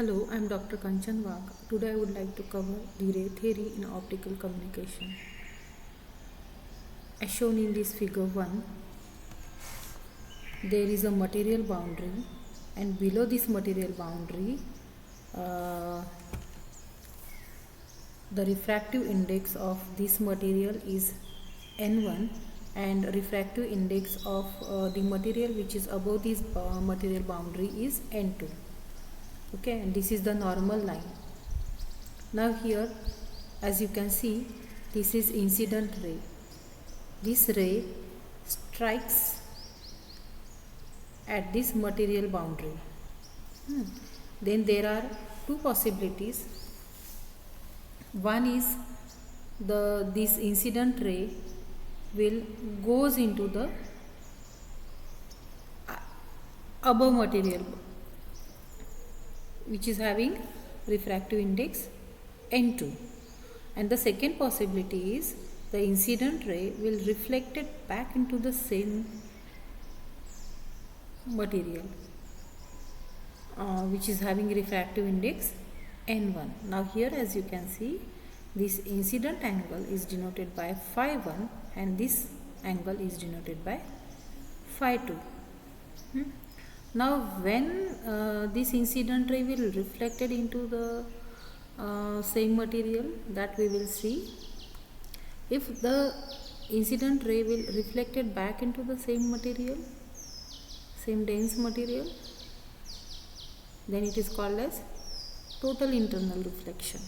Hello, I'm Dr. Kanchan Wag. Today I would like to cover the ray theory in optical communication. As shown in this figure 1, there is a material boundary, and below this material boundary, uh, the refractive index of this material is N1, and refractive index of the material which is above this material boundary is N2. Okay, and this is the normal line. Now here, as you can see, this is incident ray. This ray strikes at this material boundary. Then there are two possibilities. One is this incident ray will goes into the above material which is having refractive index N2, and the second possibility is the incident ray will reflect it back into the same material which is having refractive index N1. Now here, as you can see, this incident angle is denoted by phi 1 and this angle is denoted by phi 2. Now when this incident ray will reflected into the same material, that we will see. If the incident ray will reflected back into the same material, same dense material, then it is called as total internal reflection.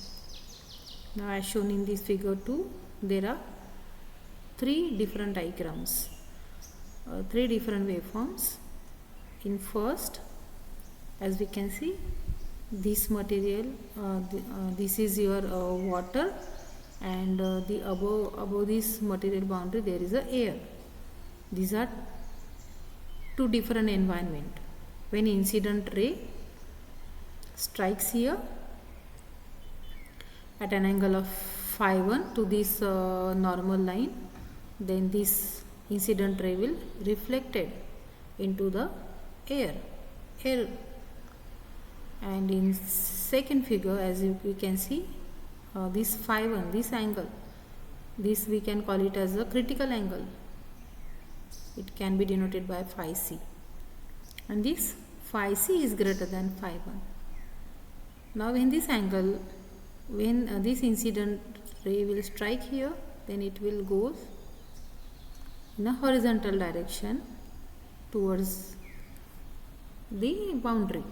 Now as shown in this figure 2, there are three different diagrams, three different waveforms. In first, as we can see, this material, this is your water, and the above this material boundary there is a air. These are two different environment. When incident ray strikes here at an angle of phi 1 to this normal line, then this incident ray will reflected into the air. And in second figure, as you can see, this phi 1, this angle, this we can call it as a critical angle. It can be denoted by phi c, and this phi c is greater than phi 1. Now when this angle, when this incident ray will strike here, then it will go in a horizontal direction towards the boundary.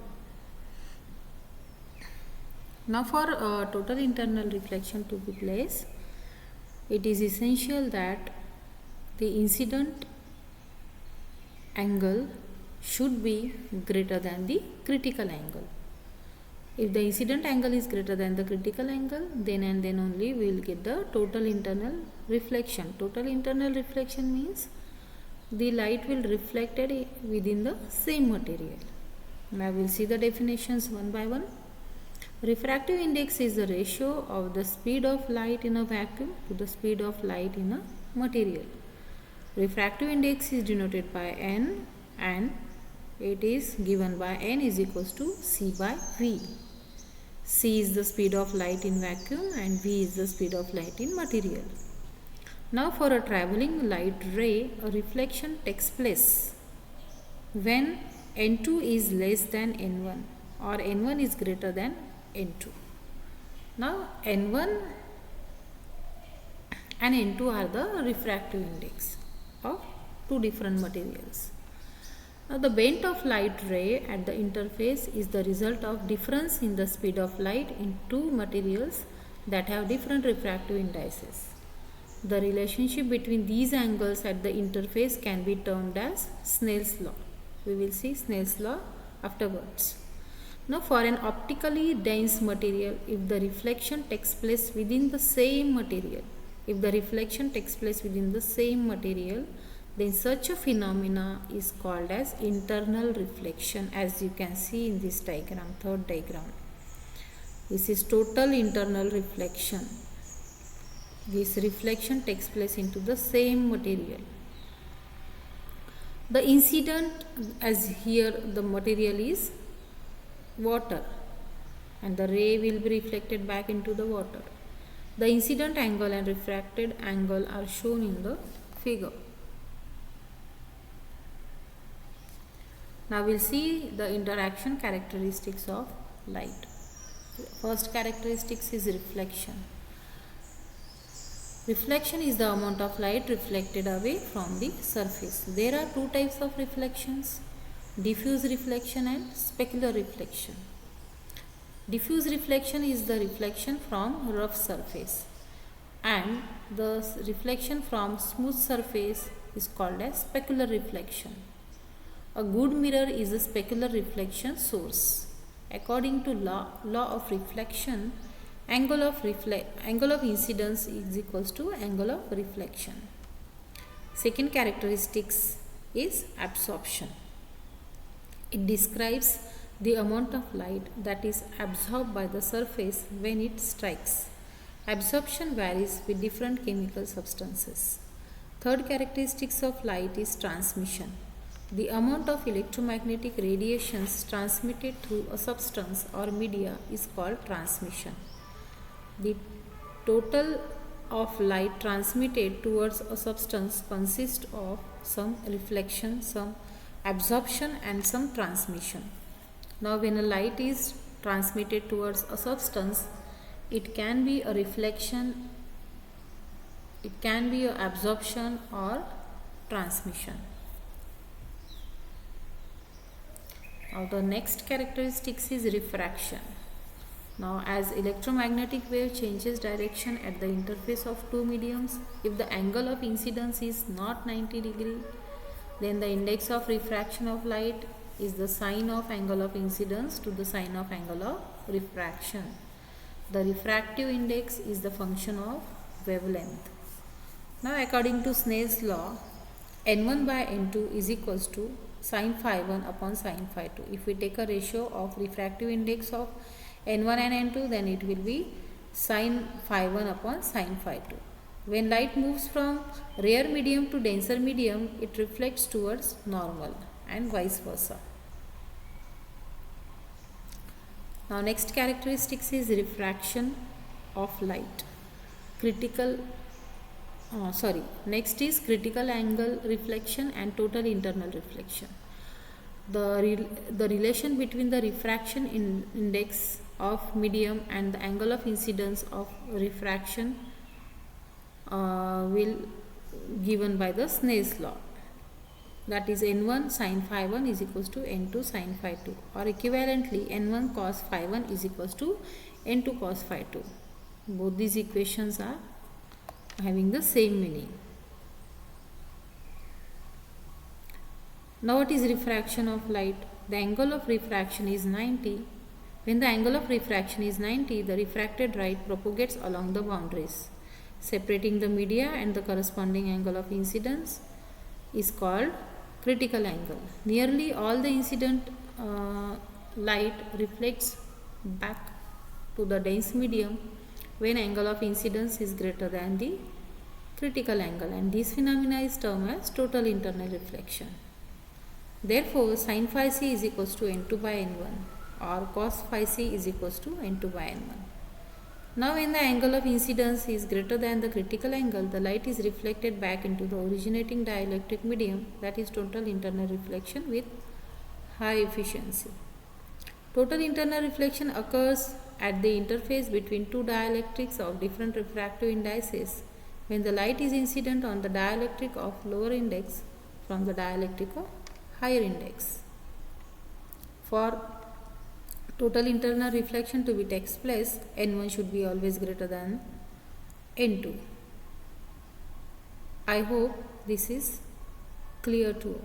Now for total internal reflection to be placed, it is essential that the incident angle should be greater than the critical angle. If the incident angle is greater than the critical angle, then and then only we will get the total internal reflection. Total internal reflection means the light will reflected within the same material. Now we will see the definitions one by one. Refractive index is the ratio of the speed of light in a vacuum to the speed of light in a material. Refractive index is denoted by n, and it is given by n is equals to c by v. C is the speed of light in vacuum and v is the speed of light in material. Now for a travelling light ray, a reflection takes place when n2 is less than n1 or n1 is greater than n2. Now n1 and n2 are the refractive index of two different materials. Now the bent of light ray at the interface is the result of difference in the speed of light in two materials that have different refractive indices. The relationship between these angles at the interface can be termed as Snell's law. We will see Snell's law afterwards. Now for an optically dense material, if the reflection takes place within the same material, then such a phenomena is called as internal reflection, as you can see in this diagram, third diagram. This is total internal reflection. This reflection takes place into the same material. The incident, as here the material is water, and the ray will be reflected back into the water. The incident angle and refracted angle are shown in the figure. Now we'll see the interaction characteristics of light. First characteristics is reflection. Reflection is the amount of light reflected away from the surface. There are two types of reflections: diffuse reflection and specular reflection. Diffuse reflection is the reflection from rough surface, and the reflection from smooth surface is called as specular reflection. A good mirror is a specular reflection source. According to law of reflection, angle of incidence is equals to angle of reflection. Second characteristics is absorption. It describes the amount of light that is absorbed by the surface when it strikes. Absorption varies with different chemical substances. Third characteristics of light is transmission. The amount of electromagnetic radiations transmitted through a substance or media is called transmission. The total of light transmitted towards a substance consists of some reflection, some absorption and some transmission. Now when a light is transmitted towards a substance, it can be a reflection, it can be an absorption or transmission. Now the next characteristics is refraction. Now as electromagnetic wave changes direction at the interface of two mediums, if the angle of incidence is not 90 degree, then the index of refraction of light is the sine of angle of incidence to the sine of angle of refraction. The refractive index is the function of wavelength. Now according to Snell's law, n1 by n2 is equals to sin phi 1 upon sin phi 2. If we take a ratio of refractive index of n1 and n2, then it will be sin phi 1 upon sin phi 2. When light moves from rare medium to denser medium, it reflects towards normal and vice versa. Now next characteristics is refraction of light. Next is critical angle reflection and total internal reflection. The relation between the refraction index of medium and the angle of incidence of refraction will given by the Snell's law. That is n1 sin phi 1 is equals to n2 sin phi 2, or equivalently n1 cos phi 1 is equals to n2 cos phi 2. Both these equations are having the same meaning. Now what is refraction of light? The angle of refraction is 90. When the angle of refraction is 90, the refracted light propagates along the boundaries. Separating the media and the corresponding angle of incidence is called critical angle. Nearly all the incident light reflects back to the dense medium when angle of incidence is greater than the critical angle, and this phenomena is termed as total internal reflection. Therefore, sin phi c is equals to n2 by n1, or cos phi c is equals to n2 by n1. Now when the angle of incidence is greater than the critical angle, the light is reflected back into the originating dielectric medium, that is total internal reflection with high efficiency. Total internal reflection occurs at the interface between two dielectrics of different refractive indices when the light is incident on the dielectric of lower index from the dielectric of higher index. For total internal reflection to be takes place, n1 should be always greater than n2. I hope this is clear to all.